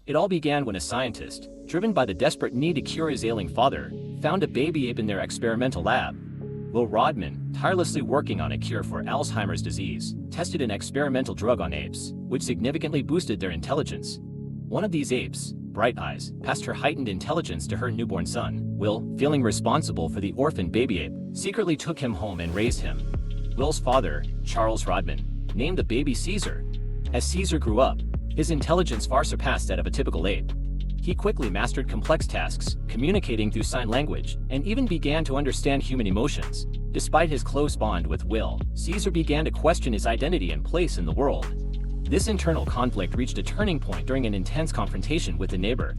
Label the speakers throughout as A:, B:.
A: It all began when a scientist, driven by the desperate need to cure his ailing father, found a baby ape in their experimental lab. Will Rodman, tirelessly working on a cure for Alzheimer's disease, tested an experimental drug on apes, which significantly boosted their intelligence. One of these apes, Bright Eyes, passed her heightened intelligence to her newborn son. Will, feeling responsible for the orphaned baby ape, secretly took him home and raised him. Will's father, Charles Rodman, named the baby Caesar. As Caesar grew up, his intelligence far surpassed that of a typical ape. He quickly mastered complex tasks, communicating through sign language, and even began to understand human emotions. Despite his close bond with Will, Caesar began to question his identity and place in the world. This internal conflict reached a turning point during an intense confrontation with a neighbor.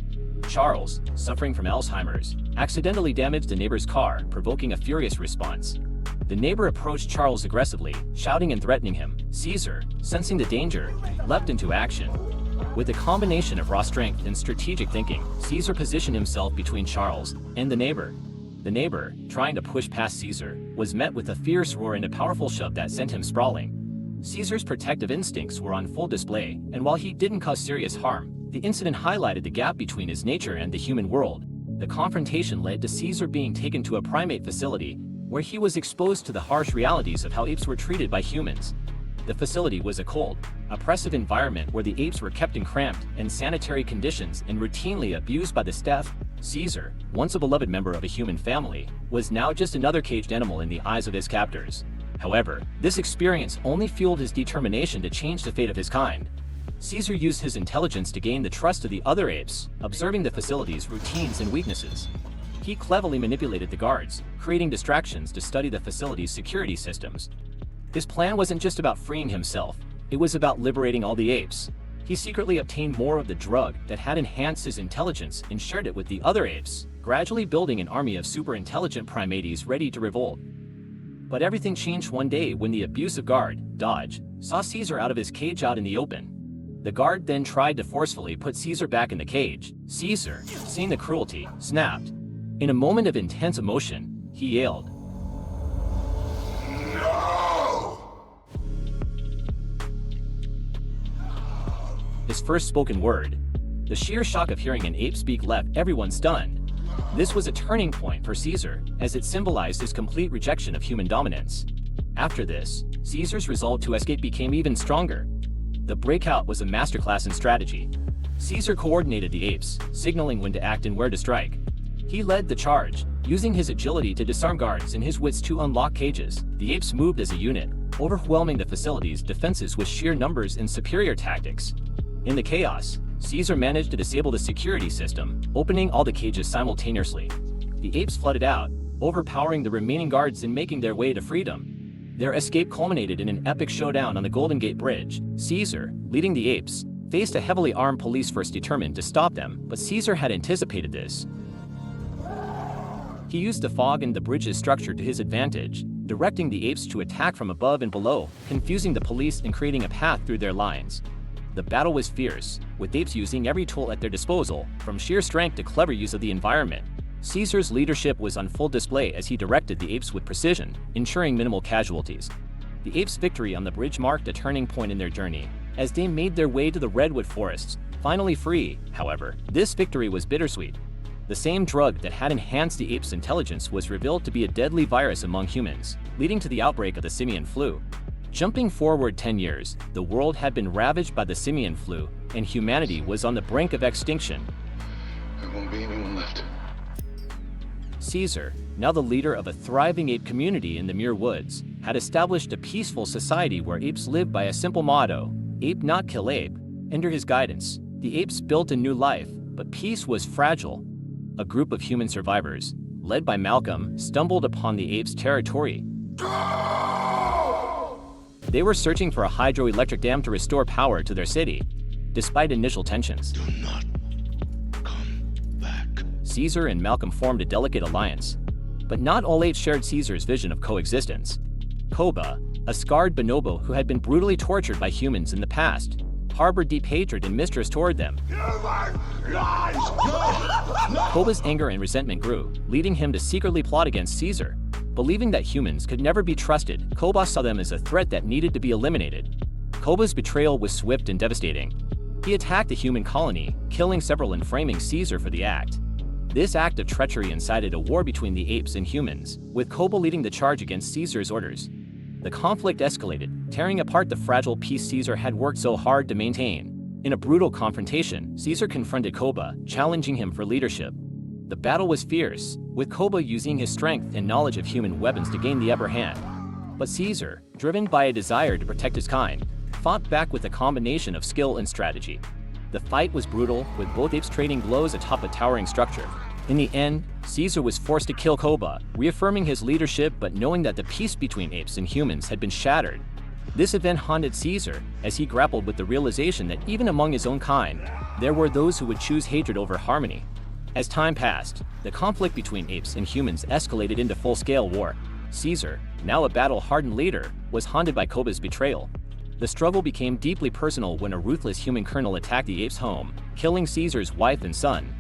A: Charles, suffering from Alzheimer's, accidentally damaged the neighbor's car, provoking a furious response. The neighbor approached Charles aggressively, shouting and threatening him. Caesar, sensing the danger, leapt into action. With a combination of raw strength and strategic thinking, Caesar positioned himself between Charles and the neighbor. The neighbor, trying to push past Caesar, was met with a fierce roar and a powerful shove that sent him sprawling. Caesar's protective instincts were on full display, and while he didn't cause serious harm, the incident highlighted the gap between his nature and the human world. The confrontation led to Caesar being taken to a primate facility, where he was exposed to the harsh realities of how apes were treated by humans. The facility was a cold, oppressive environment where the apes were kept in cramped, unsanitary conditions and routinely abused by the staff. Caesar, once a beloved member of a human family, was now just another caged animal in the eyes of his captors. However, this experience only fueled his determination to change the fate of his kind. Caesar used his intelligence to gain the trust of the other apes, observing the facility's routines and weaknesses. He cleverly manipulated the guards, creating distractions to study the facility's security systems. His plan wasn't just about freeing himself, it was about liberating all the apes. He secretly obtained more of the drug that had enhanced his intelligence and shared it with the other apes, gradually building an army of super-intelligent primates ready to revolt. But everything changed one day when the abusive guard, Dodge, saw Caesar out of his cage out in the open. The guard then tried to forcefully put Caesar back in the cage. Caesar, seeing the cruelty, snapped. In a moment of intense emotion, he yelled, his first spoken word. The sheer shock of hearing an ape speak left everyone stunned. This was a turning point for Caesar, as it symbolized his complete rejection of human dominance. After this, Caesar's resolve to escape became even stronger. The breakout was a masterclass in strategy. Caesar coordinated the apes, signaling when to act and where to strike. He led the charge, using his agility to disarm guards and his wits to unlock cages. The apes moved as a unit, overwhelming the facility's defenses with sheer numbers and superior tactics. In the chaos, Caesar managed to disable the security system, opening all the cages simultaneously. The apes flooded out, overpowering the remaining guards and making their way to freedom. Their escape culminated in an epic showdown on the Golden Gate Bridge. Caesar, leading the apes, faced a heavily armed police force determined to stop them, but Caesar had anticipated this. He used the fog and the bridge's structure to his advantage, directing the apes to attack from above and below, confusing the police and creating a path through their lines. The battle was fierce, with apes using every tool at their disposal, from sheer strength to clever use of the environment. Caesar's leadership was on full display as he directed the apes with precision, ensuring minimal casualties. The apes' victory on the bridge marked a turning point in their journey, as they made their way to the redwood forests, finally free. However, this victory was bittersweet. The same drug that had enhanced the apes' intelligence was revealed to be a deadly virus among humans, leading to the outbreak of the simian flu. Jumping forward 10 years, the world had been ravaged by the simian flu, and humanity was on the brink of extinction.
B: There won't be anyone left.
A: Caesar, now the leader of a thriving ape community in the Muir Woods, had established a peaceful society where apes lived by a simple motto, ape not kill ape. Under his guidance, the apes built a new life, but peace was fragile. A group of human survivors, led by Malcolm, stumbled upon the apes' territory. They were searching for a hydroelectric dam to restore power to their city. Despite initial tensions,
B: Do not come back.
A: Caesar and Malcolm formed a delicate alliance. But not all apes shared Caesar's vision of coexistence. Koba, a scarred bonobo who had been brutally tortured by humans in the past, harbored deep hatred and mistrust toward them. Koba's anger and resentment grew, leading him to secretly plot against Caesar. Believing that humans could never be trusted, Koba saw them as a threat that needed to be eliminated. Koba's betrayal was swift and devastating. He attacked a human colony, killing several and framing Caesar for the act. This act of treachery incited a war between the apes and humans, with Koba leading the charge against Caesar's orders. The conflict escalated, tearing apart the fragile peace Caesar had worked so hard to maintain. In a brutal confrontation, Caesar confronted Koba, challenging him for leadership. The battle was fierce, with Koba using his strength and knowledge of human weapons to gain the upper hand. But Caesar, driven by a desire to protect his kind, fought back with a combination of skill and strategy. The fight was brutal, with both apes trading blows atop a towering structure. In the end, Caesar was forced to kill Koba, reaffirming his leadership but knowing that the peace between apes and humans had been shattered. This event haunted Caesar as he grappled with the realization that even among his own kind, there were those who would choose hatred over harmony. As time passed, the conflict between apes and humans escalated into full-scale war. Caesar, now a battle-hardened leader, was haunted by Koba's betrayal. The struggle became deeply personal when a ruthless human colonel attacked the apes' home, killing Caesar's wife and son.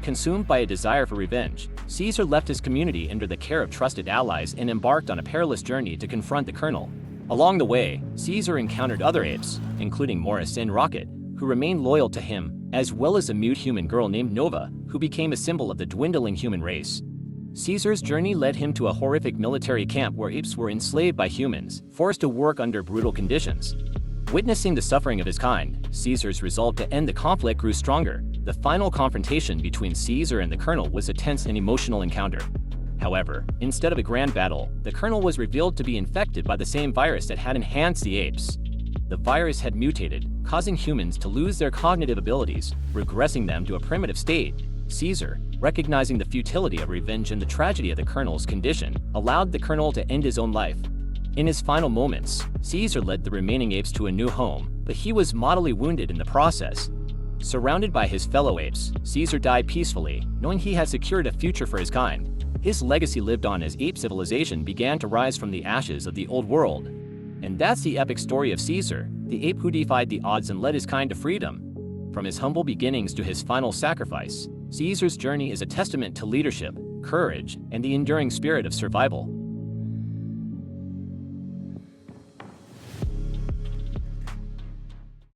A: Consumed by a desire for revenge, Caesar left his community under the care of trusted allies and embarked on a perilous journey to confront the colonel. Along the way, Caesar encountered other apes, including Morris and Rocket, who remained loyal to him, as well as a mute human girl named Nova, who became a symbol of the dwindling human race. Caesar's journey led him to a horrific military camp where apes were enslaved by humans, forced to work under brutal conditions. Witnessing the suffering of his kind, Caesar's resolve to end the conflict grew stronger. The final confrontation between Caesar and the colonel was a tense and emotional encounter. However, instead of a grand battle, the colonel was revealed to be infected by the same virus that had enhanced the apes. The virus had mutated, causing humans to lose their cognitive abilities, regressing them to a primitive state. Caesar, recognizing the futility of revenge and the tragedy of the colonel's condition, allowed the colonel to end his own life. In his final moments, Caesar led the remaining apes to a new home, but he was mortally wounded in the process. Surrounded by his fellow apes, Caesar died peacefully, knowing he had secured a future for his kind. His legacy lived on as ape civilization began to rise from the ashes of the old world. And that's the epic story of Caesar, the ape who defied the odds and led his kind to freedom. From his humble beginnings to his final sacrifice, Caesar's journey is a testament to leadership, courage, and the enduring spirit of survival.